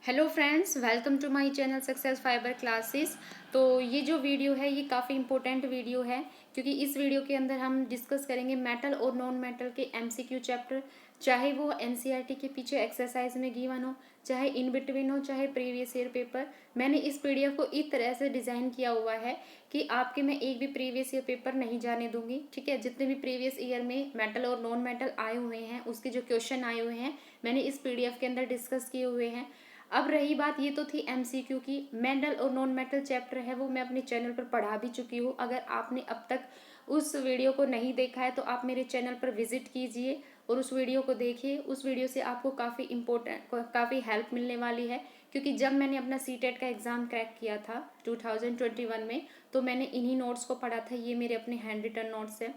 Hello friends, welcome to my channel success fibre classes. तो ये जो वीडियो है ये काफ़ी इंपॉर्टेंट वीडियो है, क्योंकि इस वीडियो के अंदर हम डिस्कस करेंगे मेटल और नॉन मेटल के एमसीक्यू चैप्टर। चाहे वो एनसीईआरटी के पीछे एक्सरसाइज में गिवन हो, चाहे इन बिटवीन हो, चाहे प्रीवियस ईयर पेपर। मैंने इस पीडीएफ को इस तरह से डिज़ाइन किया हुआ है कि आपके मैं एक भी प्रीवियस ईयर पेपर नहीं जाने दूंगी। ठीक है, जितने भी प्रीवियस ईयर में मेटल और नॉन मेटल आए हुए हैं उसके जो क्वेश्चन आए हुए हैं मैंने इस पीडीएफ के अंदर डिस्कस किए हुए हैं। अब रही बात, ये तो थी एमसीक्यू की। मेटल और नॉन मेटल चैप्टर है वो मैं अपने चैनल पर पढ़ा भी चुकी हूँ। अगर आपने अब तक उस वीडियो को नहीं देखा है तो आप मेरे चैनल पर विजिट कीजिए और उस वीडियो को देखिए। उस वीडियो से आपको काफ़ी हेल्प मिलने वाली है, क्योंकि जब मैंने अपना सीटेट का एग्ज़ाम क्रैक किया था 2021 में, तो मैंने इन्हीं नोट्स को पढ़ा था। ये मेरे अपने हैंड रिटन नोट्स है।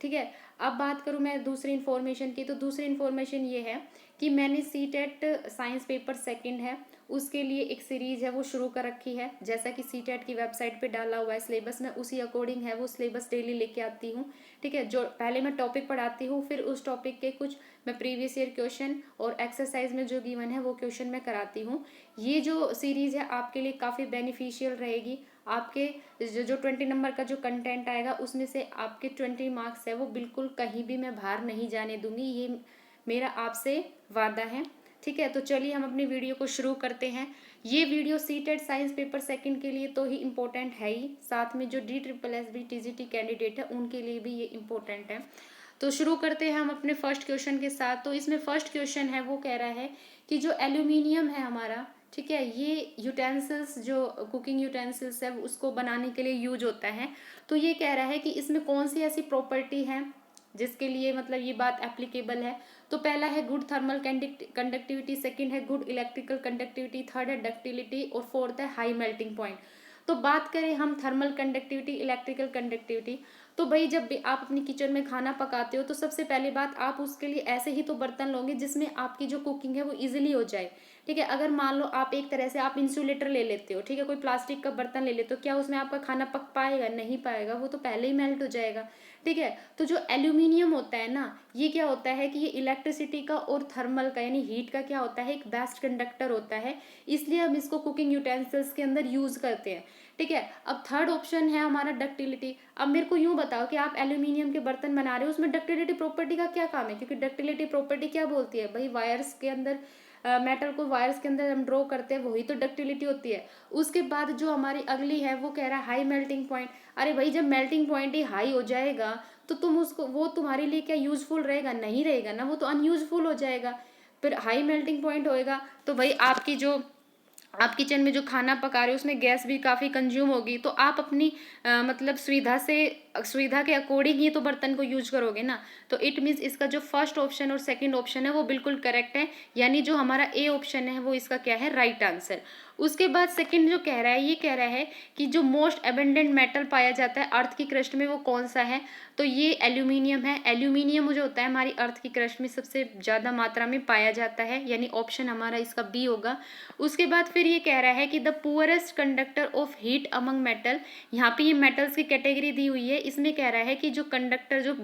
ठीक है, अब बात करूँ मैं दूसरी इन्फॉर्मेशन की, तो दूसरी इन्फॉर्मेशन ये है कि मैंने सीटेट साइंस पेपर सेकंड है उसके लिए एक सीरीज है वो शुरू कर रखी है। जैसा कि सीटेट की वेबसाइट पे डाला हुआ है सिलेबस, में उसी अकॉर्डिंग है वो सिलेबस डेली लेके आती हूँ। ठीक है, जो पहले मैं टॉपिक पढ़ाती हूँ, फिर उस टॉपिक के कुछ मैं प्रीवियस ईयर क्वेश्चन और एक्सरसाइज में जो गिवन है वो क्वेश्चन मैं कराती हूँ। ये जो सीरीज है आपके लिए काफ़ी बेनिफिशियल रहेगी। आपके जो 20 नंबर का जो कंटेंट आएगा उसमें से आपके 20 मार्क्स है वो बिल्कुल कहीं भी मैं बाहर नहीं जाने दूंगी, ये मेरा आपसे वादा है। ठीक है, तो चलिए हम अपनी वीडियो को शुरू करते हैं। ये video CTET science paper second के लिए तो ही इम्पोर्टेंट है ही, साथ में जो DSSB TGT कैंडिडेट है उनके लिए भी ये इम्पोर्टेंट है। तो शुरू करते हैं हम अपने फर्स्ट क्वेश्चन के साथ। तो इसमें फर्स्ट क्वेश्चन है वो कह रहा है कि जो एल्यूमिनियम है हमारा, ठीक है, ये यूटेंसिल्स जो कुकिंग यूटेंसिल्स है उसको बनाने के लिए यूज होता है। तो ये कह रहा है कि इसमें कौन सी ऐसी प्रॉपर्टी है जिसके लिए मतलब ये बात एप्लीकेबल है। तो पहला है गुड थर्मल कंडक्टिविटी, सेकंड है गुड इलेक्ट्रिकल कंडक्टिविटी, थर्ड है डक्टिलिटी और फोर्थ है हाई मेल्टिंग पॉइंट। तो बात करें हम थर्मल कंडक्टिविटी, इलेक्ट्रिकल कंडक्टिविटी, तो भाई जब भी आप अपनी किचन में खाना पकाते हो तो सबसे पहली बात आप उसके लिए ऐसे ही तो बर्तन लोगे जिसमें आपकी जो कुकिंग है वो इजीली हो जाए। ठीक है, अगर मान लो आप एक तरह से आप इंसुलेटर ले लेते हो, ठीक है, कोई प्लास्टिक का बर्तन ले लेते हो, क्या उसमें आपका खाना पक पाएगा? नहीं पाएगा, वो तो पहले ही मेल्ट हो जाएगा। ठीक है, तो जो एल्यूमिनियम होता है ना, ये क्या होता है कि ये इलेक्ट्रिसिटी का और थर्मल का यानी हीट का क्या होता है, एक बेस्ट कंडक्टर होता है। इसलिए हम इसको कुकिंग यूटेंसिल्स के अंदर यूज करते हैं। ठीक है, अब थर्ड ऑप्शन है हमारा डक्टिलिटी। अब मेरे को यूं बताओ कि आप एल्यूमिनियम के बर्तन बना रहे हो, उसमें डक्टिलिटी प्रॉपर्टी का क्या काम है? क्योंकि डक्टिलिटी प्रॉपर्टी क्या बोलती है भाई, वायर्स के अंदर मेटल को वायर्स के अंदर हम ड्रॉ करते हैं, वही तो डक्टिलिटी होती है। उसके बाद जो हमारी अगली है वो कह रहा है हाई मेल्टिंग पॉइंट। अरे भाई, जब मेल्टिंग पॉइंट ही हाई हो जाएगा तो तुम उसको, वो तुम्हारे लिए क्या यूजफुल रहेगा? नहीं रहेगा ना, वो तो अनयूजफुल हो जाएगा। फिर हाई मेल्टिंग पॉइंट होएगा तो भाई आपकी जो आप किचन में जो खाना पका रहे हो उसमें गैस भी काफ़ी कंज्यूम होगी, तो आप अपनी मतलब सुविधा के अकॉर्डिंग ही तो बर्तन को यूज करोगे ना। तो इट मीन्स इसका जो फर्स्ट ऑप्शन और सेकंड ऑप्शन है वो बिल्कुल करेक्ट है, यानी जो हमारा ए ऑप्शन है वो इसका क्या है, राइट आंसर। उसके बाद सेकंड जो कह रहा है, ये कह रहा है कि जो मोस्ट एबेंडेंट मेटल पाया जाता है अर्थ की क्रस्ट में वो कौन सा है? तो ये एल्यूमिनियम है। एल्यूमिनियम जो होता है हमारी अर्थ की क्रस्ट में सबसे ज़्यादा मात्रा में पाया जाता है, यानी ऑप्शन हमारा इसका बी होगा। उसके बाद फिर ये कह रहा है कि the poorest conductor of heat among metal, यहाँ पे ये मेटल्स की कैटेगरी दी हुई है, इसमें कह रहा है कि जो कंडक्टर, जो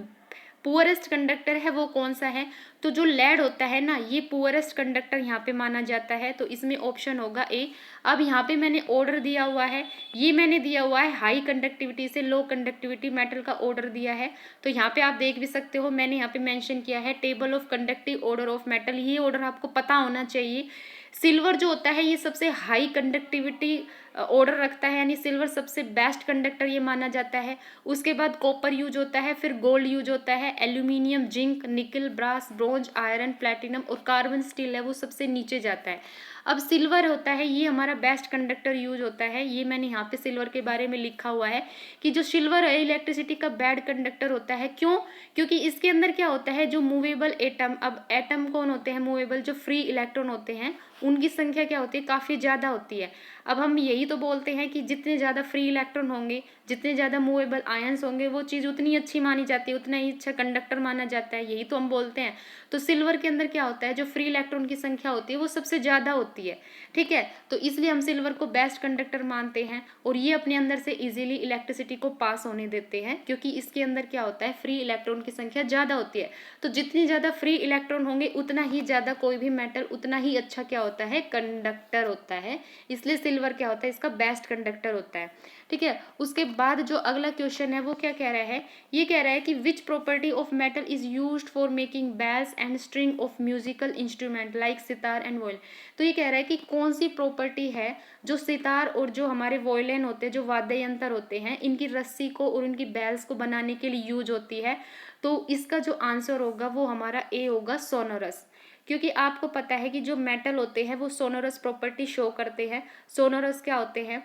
पुअरेस्ट कंडक्टर है वो कौन सा है? तो जो लेड होता है ना, ये पुअरेस्ट कंडक्टर यहाँ पे माना जाता है, तो इसमें ऑप्शन होगा ए। अब यहाँ पे मैंने ऑर्डर दिया हुआ है, ये मैंने दिया हुआ है हाई कंडक्टिविटी से लो कंडक्टिविटी मेटल का ऑर्डर दिया है। तो यहाँ पे आप देख भी सकते हो, मैंने यहाँ पे मेंशन किया है table of conductive order of metal, ये ऑर्डर आपको पता होना चाहिए। सिल्वर जो होता है ये सबसे हाई कंडक्टिविटी ऑर्डर रखता है, यानी सिल्वर सबसे बेस्ट कंडक्टर ये माना जाता है। उसके बाद कॉपर यूज होता है, फिर गोल्ड यूज होता है, एल्यूमिनियम, जिंक, निकल, ब्रास, ब्रोंज, आयरन, प्लेटिनम और कार्बन स्टील है वो सबसे नीचे जाता है। अब सिल्वर होता है ये हमारा बेस्ट कंडक्टर यूज होता है, ये मैंने यहाँ पे सिल्वर के बारे में लिखा हुआ है कि जो सिल्वर है इलेक्ट्रिसिटी का बैड कंडक्टर होता है। क्यों? क्योंकि इसके अंदर क्या होता है, जो मूवेबल एटम, अब एटम कौन होते हैं मूवेबल, जो फ्री इलेक्ट्रॉन होते हैं उनकी संख्या क्या होती है, काफ़ी ज़्यादा होती है। अब हम यही तो बोलते हैं कि जितने ज़्यादा फ्री इलेक्ट्रॉन होंगे, जितने ज़्यादा मूवेबल आयंस होंगे, वो चीज़ उतनी अच्छी मानी जाती है, उतना ही अच्छा कंडक्टर माना जाता है, यही तो हम बोलते हैं। तो सिल्वर के अंदर क्या होता है, जो फ्री इलेक्ट्रॉन की संख्या होती है वो सबसे ज़्यादा होती है। ठीक है, तो इसलिए हम सिल्वर को बेस्ट कंडक्टर मानते हैं और ये अपने अंदर से इजीली इलेक्ट्रिसिटी को पास होने देते हैं, क्योंकि इसके अंदर क्या होता है, फ्री इलेक्ट्रॉन की संख्या ज़्यादा होती है। तो जितनी ज़्यादा फ्री इलेक्ट्रॉन होंगे उतना ही ज़्यादा कोई भी मेटल उतना ही अच्छा क्या होता है, कंडक्टर होता है, इसलिए सिल्वर क्या होता है, इसका बेस्ट कंडक्टर होता है। ठीक है, उसके बाद जो अगला क्वेश्चन है वो क्या कह रहा है, ये कह रहा है कि which property of metal is used for making bells and string of musical instrument like sitar and violin. तो ये कह रहा है कि कौन सी प्रॉपर्टी है जो सितार और जो हमारे वोयलिन होते हैं, जो वाद्य यंत्र होते हैं, इनकी रस्सी को और इनकी बेल्स को बनाने के लिए यूज होती है। तो इसका जो आंसर होगा वो हमारा ए होगा, सोनोरस। क्योंकि आपको पता है कि जो मेटल होते हैं वो सोनोरस प्रॉपर्टी शो करते हैं। सोनोरस क्या होते हैं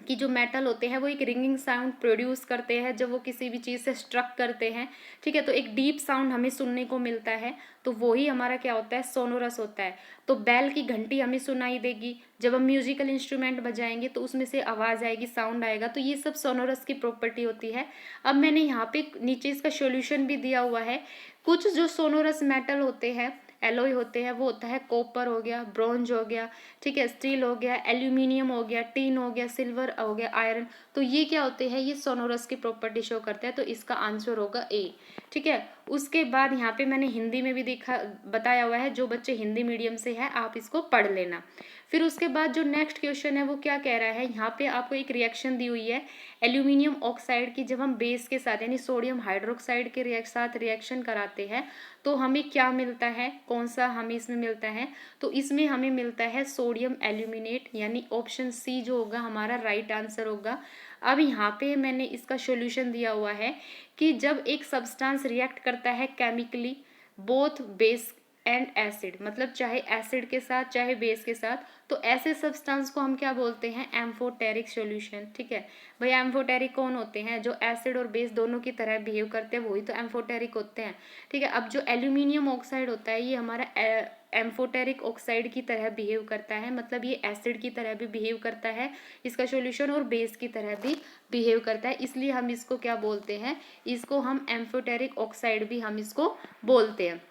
कि जो मेटल होते हैं वो एक रिंगिंग साउंड प्रोड्यूस करते हैं जब वो किसी भी चीज़ से स्ट्रक करते हैं। ठीक है, तो एक डीप साउंड हमें सुनने को मिलता है, तो वही हमारा क्या होता है, सोनोरस होता है। तो बैल की घंटी हमें सुनाई देगी, जब हम म्यूजिकल इंस्ट्रूमेंट बजाएंगे तो उसमें से आवाज़ आएगी, साउंड आएगा, तो ये सब सोनोरस की प्रॉपर्टी होती है। अब मैंने यहाँ पे नीचे इसका सोल्यूशन भी दिया हुआ है। कुछ जो सोनोरस मेटल होते हैं, एलॉय होते हैं, वो होता है कॉपर हो गया, ब्रॉन्ज हो गया, ठीक है, स्टील हो गया, एल्यूमिनियम हो गया, टीन हो गया, सिल्वर हो गया, आयरन। तो ये क्या होते हैं, ये सोनोरस की प्रॉपर्टी शो करते हैं, तो इसका आंसर होगा ए। ठीक है, उसके बाद यहाँ पे मैंने हिंदी में भी देखा बताया हुआ है, जो बच्चे हिंदी मीडियम से है आप इसको पढ़ लेना। फिर उसके बाद जो नेक्स्ट क्वेश्चन है वो क्या कह रहा है, यहाँ पे आपको एक रिएक्शन दी हुई है एल्यूमिनियम ऑक्साइड की। जब हम बेस के साथ यानी सोडियम हाइड्रोक्साइड के साथ रिएक्शन कराते हैं तो हमें क्या मिलता है, कौन सा हमें इसमें मिलता है, तो इसमें हमें मिलता है सोडियम एल्यूमिनेट, यानी ऑप्शन सी जो होगा हमारा राइट आंसर होगा। अब यहाँ पे मैंने इसका सॉल्यूशन दिया हुआ है कि जब एक सब्सटेंस रिएक्ट करता है chemically both base and acid, मतलब चाहे एसिड के साथ चाहे बेस के साथ, तो ऐसे सब्सटेंस को हम क्या बोलते हैं, एम्फोटेरिक सॉल्यूशन। ठीक है भाई, एम्फोटेरिक कौन होते हैं, जो एसिड और बेस दोनों की तरह बिहेव करते हैं वही तो एम्फोटेरिक होते हैं। ठीक है, अब जो एल्यूमिनियम ऑक्साइड होता है ये हमारा एम्फोटेरिक ऑक्साइड की तरह बिहेव करता है, मतलब ये एसिड की तरह भी बिहेव करता है इसका सॉल्यूशन, और बेस की तरह भी बिहेव करता है, इसलिए हम इसको क्या बोलते हैं, इसको हम एम्फोटेरिक ऑक्साइड भी हम इसको बोलते हैं।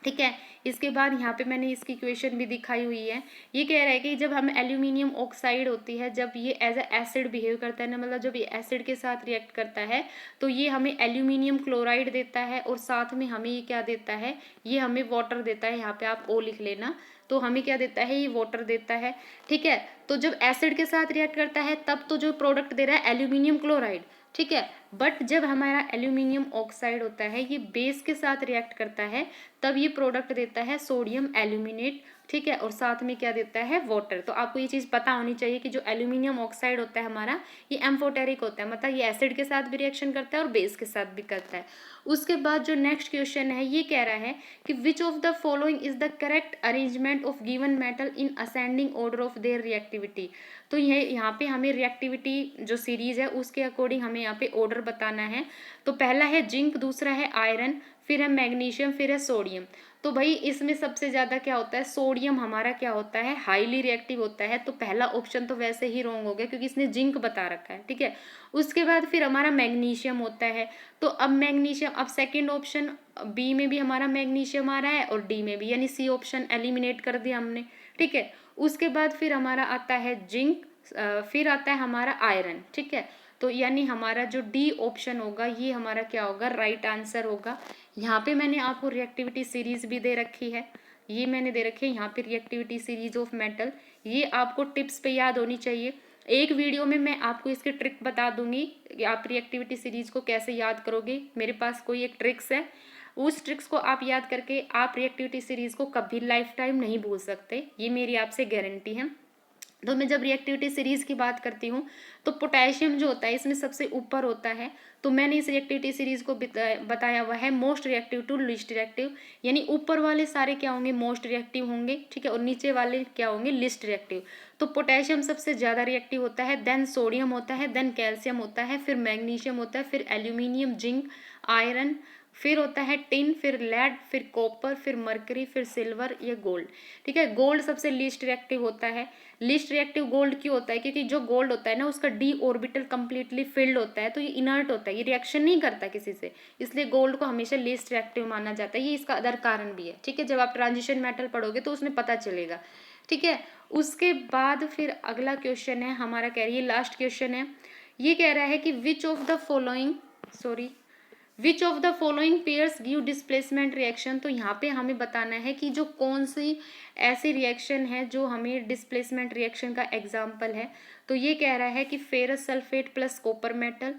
ठीक है, इसके बाद यहाँ पे मैंने इसकी इक्वेशन भी दिखाई हुई है। ये कह रहा है कि जब हम एल्यूमिनियम ऑक्साइड होती है, जब ये एज ए एसिड बिहेव करता है ना, मतलब जब ये एसिड के साथ रिएक्ट करता है तो ये हमें एल्यूमिनियम क्लोराइड देता है, और साथ में हमें ये क्या देता है, ये हमें वाटर देता है। यहाँ पे आप ओ लिख लेना, तो हमें क्या देता है, ये वाटर देता है। ठीक है, तो जब एसिड के साथ रिएक्ट करता है तब तो जो प्रोडक्ट दे रहा है एल्यूमिनियम क्लोराइड। ठीक है, बट जब हमारा एल्यूमिनियम ऑक्साइड होता है ये बेस के साथ रिएक्ट करता है तब ये प्रोडक्ट देता है सोडियम एल्यूमिनेट। ठीक है, और साथ में क्या देता है, वाटर। तो आपको ये चीज़ पता होनी चाहिए कि जो एल्यूमिनियम ऑक्साइड होता है हमारा ये एम्फोटेरिक होता है, मतलब ये एसिड के साथ भी रिएक्शन करता है और बेस के साथ भी करता है। उसके बाद जो नेक्स्ट क्वेश्चन है ये कह रहा है कि which of the following is the correct arrangement of given metal in ascending order of their reactivity. तो ये यहाँ पे हमें रिएक्टिविटी जो सीरीज है उसके अकॉर्डिंग हमें यहाँ पे ऑर्डर बताना है। तो पहला है जिंक, दूसरा है आयरन, फिर है मैग्नीशियम, फिर है सोडियम। तो भाई इसमें सबसे ज़्यादा क्या होता है, सोडियम हमारा क्या होता है, हाईली रिएक्टिव होता है। तो पहला ऑप्शन तो वैसे ही रॉन्ग हो गया क्योंकि इसने जिंक बता रखा है। ठीक है, उसके बाद फिर हमारा मैग्नीशियम होता है। तो अब मैग्नीशियम, अब सेकंड ऑप्शन बी में भी हमारा मैग्नीशियम आ रहा है और डी में भी, यानी सी ऑप्शन एलिमिनेट कर दिया हमने। ठीक है, उसके बाद फिर हमारा आता है जिंक, फिर आता है हमारा आयरन। ठीक है, तो यानी हमारा जो डी ऑप्शन होगा ये हमारा क्या होगा, राइट आंसर होगा। यहाँ पे मैंने आपको रिएक्टिविटी सीरीज भी दे रखी है, ये मैंने दे रखी है यहाँ पे रिएक्टिविटी सीरीज ऑफ मेटल। ये आपको टिप्स पे याद होनी चाहिए। एक वीडियो में मैं आपको इसकी ट्रिक बता दूंगी कि आप रिएक्टिविटी सीरीज को कैसे याद करोगे। मेरे पास कोई एक ट्रिक्स है, उस ट्रिक्स को आप याद करके आप रिएक्टिविटी सीरीज को कभी लाइफ टाइम नहीं भूल सकते, ये मेरी आपसे गारंटी है। तो मैं जब रिएक्टिविटी सीरीज की बात करती हूँ तो पोटेशियम जो होता है इसमें सबसे ऊपर होता है। तो मैंने इस रिएक्टिविटी सीरीज को बताया हुआ है most reactive to least reactive, यानी ऊपर वाले सारे क्या होंगे, मोस्ट रिएक्टिव होंगे। ठीक है, और नीचे वाले क्या होंगे, लिस्ट रिएक्टिव। तो पोटेशियम सबसे ज़्यादा रिएक्टिव होता है, देन सोडियम होता है, देन कैल्शियम होता है, फिर मैग्नीशियम होता है, फिर एल्यूमिनियम, जिंक, आयरन, फिर होता है टिन, फिर लेड, फिर कॉपर, फिर मरकरी, फिर सिल्वर, ये गोल्ड। ठीक है, गोल्ड सबसे लीस्ट रिएक्टिव होता है। लीस्ट रिएक्टिव गोल्ड क्यों होता है, क्योंकि जो गोल्ड होता है ना उसका डी ऑर्बिटल कंप्लीटली फिल्ड होता है, तो ये इनर्ट होता है, ये रिएक्शन नहीं करता किसी से, इसलिए गोल्ड को हमेशा लीस्ट रिएक्टिव माना जाता है। ये इसका अदर कारण भी है। ठीक है, जब आप ट्रांजिशन मेटल पढ़ोगे तो उसमें पता चलेगा। ठीक है, उसके बाद फिर अगला क्वेश्चन है हमारा, कह रही है लास्ट क्वेश्चन है, ये कह रहा है कि which of the following, sorry which of the following pairs give displacement reaction. तो यहाँ पे हमें बताना है कि जो कौन सी ऐसी रिएक्शन है जो हमें डिस्प्लेसमेंट रिएक्शन का एग्जाम्पल है। तो ये कह रहा है कि ferrous sulphate plus copper metal,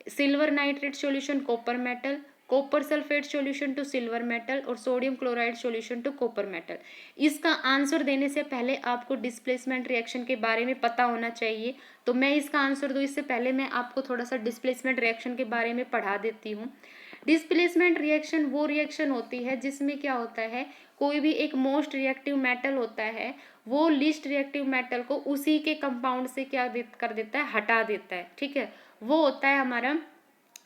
silver nitrate solution copper metal, copper sulphate solution to silver metal और sodium chloride solution to copper metal. इसका आंसर देने से पहले आपको डिस्प्लेसमेंट रिएक्शन के बारे में पता होना चाहिए। तो मैं इसका आंसर दूं इससे पहले मैं आपको थोड़ा सा डिस्प्लेसमेंट रिएक्शन के बारे में पढ़ा देती हूँ। डिस्प्लेसमेंट रिएक्शन वो रिएक्शन होती है जिसमें क्या होता है, कोई भी एक मोस्ट रिएक्टिव मेटल होता है वो लीस्ट रिएक्टिव मेटल को उसी के कंपाउंड से क्या कर देता है, हटा देता है। ठीक है, वो होता है हमारा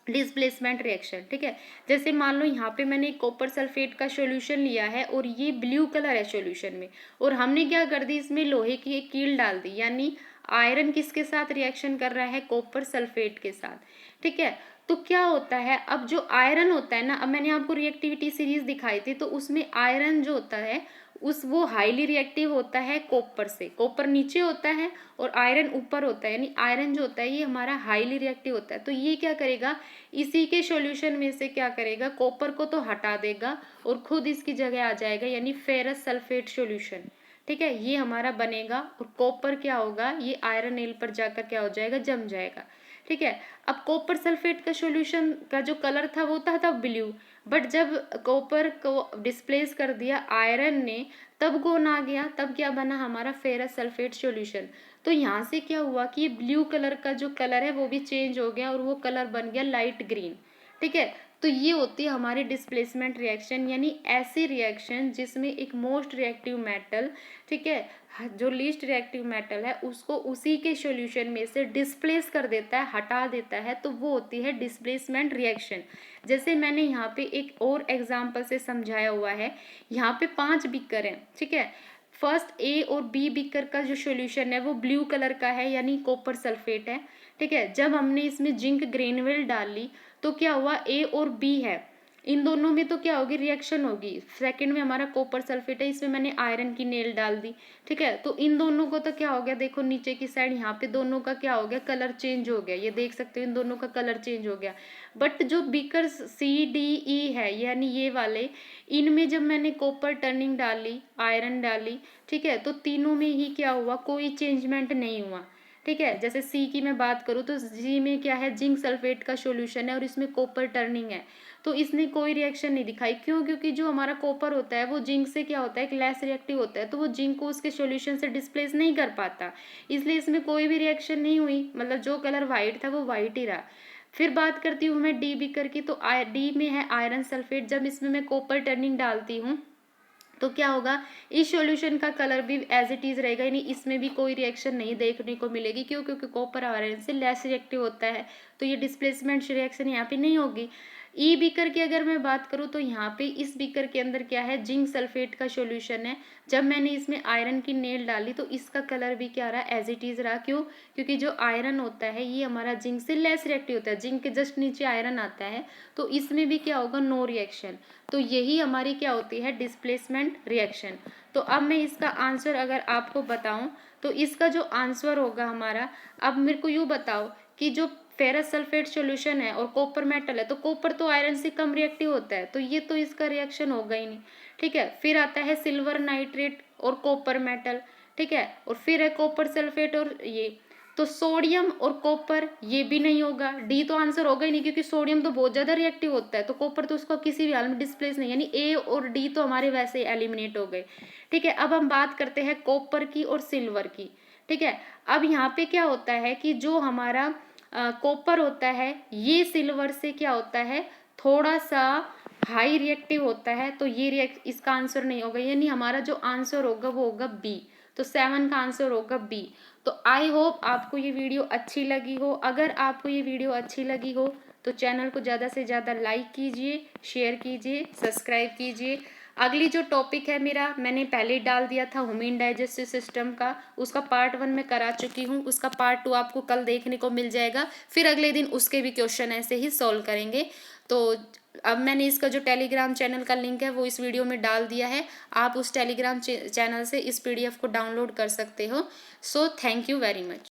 डिस्प्लेसमेंट रिएक्शन। ठीक है, जैसे मान लो यहाँ पे मैंने कॉपर सल्फेट का सॉल्यूशन लिया है और ये ब्लू कलर है सॉल्यूशन में, और हमने क्या कर दी, इसमें लोहे की एक कील डाल दी, यानी आयरन किसके साथ रिएक्शन कर रहा है, कॉपर सल्फेट के साथ। ठीक है, तो क्या होता है, अब जो आयरन होता है ना, अब मैंने आपको रिएक्टिविटी सीरीज दिखाई थी, तो उसमें आयरन जो होता है वो हाईली रिएक्टिव होता है कॉपर से। कॉपर नीचे होता है और आयरन ऊपर होता है, यानी आयरन जो होता है ये हमारा हाईली रिएक्टिव होता है। तो ये क्या करेगा, इसी के सॉल्यूशन में से क्या करेगा, कॉपर को तो हटा देगा और खुद इसकी जगह आ जाएगा, यानी फेरस सल्फेट सॉल्यूशन। ठीक है, ये हमारा बनेगा और कॉपर क्या होगा, ये आयरन नेल पर जाकर क्या हो जाएगा, जम जाएगा। ठीक है, अब कॉपर सल्फेट का सॉल्यूशन का जो कलर था वो था ब्लू, बट जब कॉपर को डिस्प्लेस कर दिया आयरन ने तब कौन आ गया, तब क्या बना हमारा फेरस सल्फेट सॉल्यूशन। तो यहाँ से क्या हुआ कि ये ब्लू कलर का जो कलर है वो भी चेंज हो गया और वो कलर बन गया लाइट ग्रीन। ठीक है, तो ये होती है हमारी डिस्प्लेसमेंट रिएक्शन, यानी ऐसी रिएक्शन जिसमें एक मोस्ट रिएक्टिव मेटल, ठीक है, जो लीस्ट रिएक्टिव मेटल है उसको उसी के सॉल्यूशन में से डिस्प्लेस कर देता है, हटा देता है, तो वो होती है डिस्प्लेसमेंट रिएक्शन। जैसे मैंने यहाँ पे एक और एग्जांपल से समझाया हुआ है, यहाँ पे 5 बीकर हैं। ठीक है, फर्स्ट ए और बी बीकर का जो सॉल्यूशन है वो ब्लू कलर का है, यानी कॉपर सल्फेट है। ठीक है, जब हमने इसमें जिंक ग्रेनुअल डाली तो क्या हुआ, ए और बी है, इन दोनों में तो क्या होगी, रिएक्शन होगी। सेकंड में हमारा कॉपर सल्फेट है, इसमें मैंने आयरन की नेल डाल दी। ठीक है, तो इन दोनों को तो क्या हो गया, देखो नीचे की साइड यहाँ पे दोनों का क्या हो गया, कलर चेंज हो गया, ये देख सकते हो इन दोनों का कलर चेंज हो गया। बट जो बीकर सी डी ई है, यानी ये वाले, इनमें जब मैंने कॉपर टर्निंग डाली, आयरन डाली, ठीक है, तो तीनों में ही क्या हुआ, कोई चेंजमेंट नहीं हुआ। ठीक है, जैसे सी की मैं बात करूँ तो सी में क्या है, जिंक सल्फेट का सॉल्यूशन है और इसमें कॉपर टर्निंग है, तो इसने कोई रिएक्शन नहीं दिखाई। क्यों, क्योंकि जो हमारा कॉपर होता है वो जिंक से क्या होता है, एक लेस रिएक्टिव होता है, तो वो जिंक को उसके सॉल्यूशन से डिस्प्लेस नहीं कर पाता, इसलिए इसमें कोई भी रिएक्शन नहीं हुई, मतलब जो कलर वाइट था वो वाइट ही रहा। फिर बात करती हूँ मैं डी बीकर की, तो डी में है आयरन सल्फेट, जब इसमें मैं कॉपर टर्निंग डालती हूँ तो क्या होगा, इस सॉल्यूशन का कलर भी एज इट इज रहेगा, यानी इसमें भी कोई रिएक्शन नहीं देखने को मिलेगी। क्यों, क्योंकि कॉपर आयरन से लेस रिएक्टिव होता है, तो ये डिस्प्लेसमेंट रिएक्शन यहाँ पे नहीं होगी। ई बीकर की अगर मैं बात करूँ तो यहाँ पे इस बीकर के अंदर क्या है, जिंक सल्फेट का सॉल्यूशन है, जब मैंने इसमें आयरन की नेल डाली तो इसका कलर भी क्या रहा, एज इट इज रहा। क्यों, क्योंकि जो आयरन होता है ये हमारा जिंक से लेस रिएक्टिव होता है, जिंक के जस्ट नीचे आयरन आता है, तो इसमें भी क्या होगा, नो रिएक्शन। तो यही हमारी क्या होती है, डिस्प्लेसमेंट रिएक्शन। तो अब मैं इसका आंसर अगर आपको बताऊं तो इसका जो आंसर होगा हमारा, अब मेरे को यूँ बताओ कि जो फेरस सल्फेट सॉल्यूशन है और कॉपर मेटल है, तो कॉपर तो आयरन से कम रिएक्टिव होता है, तो ये तो इसका रिएक्शन होगा ही नहीं। ठीक है, फिर आता है सिल्वर नाइट्रेट और कॉपर मेटल। ठीक है, और फिर है कॉपर सल्फेट और ये, तो सोडियम और कॉपर ये भी नहीं होगा, डी तो आंसर होगा ही नहीं, क्योंकि सोडियम तो बहुत ज्यादा रिएक्टिव होता है, तो कॉपर तो उसको किसी भी हाल में डिस्प्लेस नहीं, यानी ए और डी तो हमारे वैसे ही एलिमिनेट हो गए। ठीक है, अब हम बात करते हैं कॉपर की और सिल्वर की। ठीक है, अब यहाँ पे क्या होता है कि जो हमारा कॉपर होता है ये सिल्वर से क्या होता है, थोड़ा सा हाई रिएक्टिव होता है, तो ये इसका आंसर नहीं होगा, यानी हमारा जो आंसर होगा वो होगा बी। तो 7 का आंसर होगा बी। तो आई होप आपको ये वीडियो अच्छी लगी हो। अगर आपको ये वीडियो अच्छी लगी हो तो चैनल को ज़्यादा से ज़्यादा लाइक कीजिए, शेयर कीजिए, सब्सक्राइब कीजिए। अगली जो टॉपिक है मेरा, मैंने पहले ही डाल दिया था ह्यूमन डाइजेस्टिव सिस्टम का, उसका पार्ट 1 मैं करा चुकी हूँ, उसका पार्ट 2 आपको कल देखने को मिल जाएगा, फिर अगले दिन उसके भी क्वेश्चन ऐसे ही सॉल्व करेंगे। तो अब मैंने इसका जो टेलीग्राम चैनल का लिंक है वो इस वीडियो में डाल दिया है, आप उस टेलीग्राम चैनल से इस PDF को डाउनलोड कर सकते हो। So thank you very much.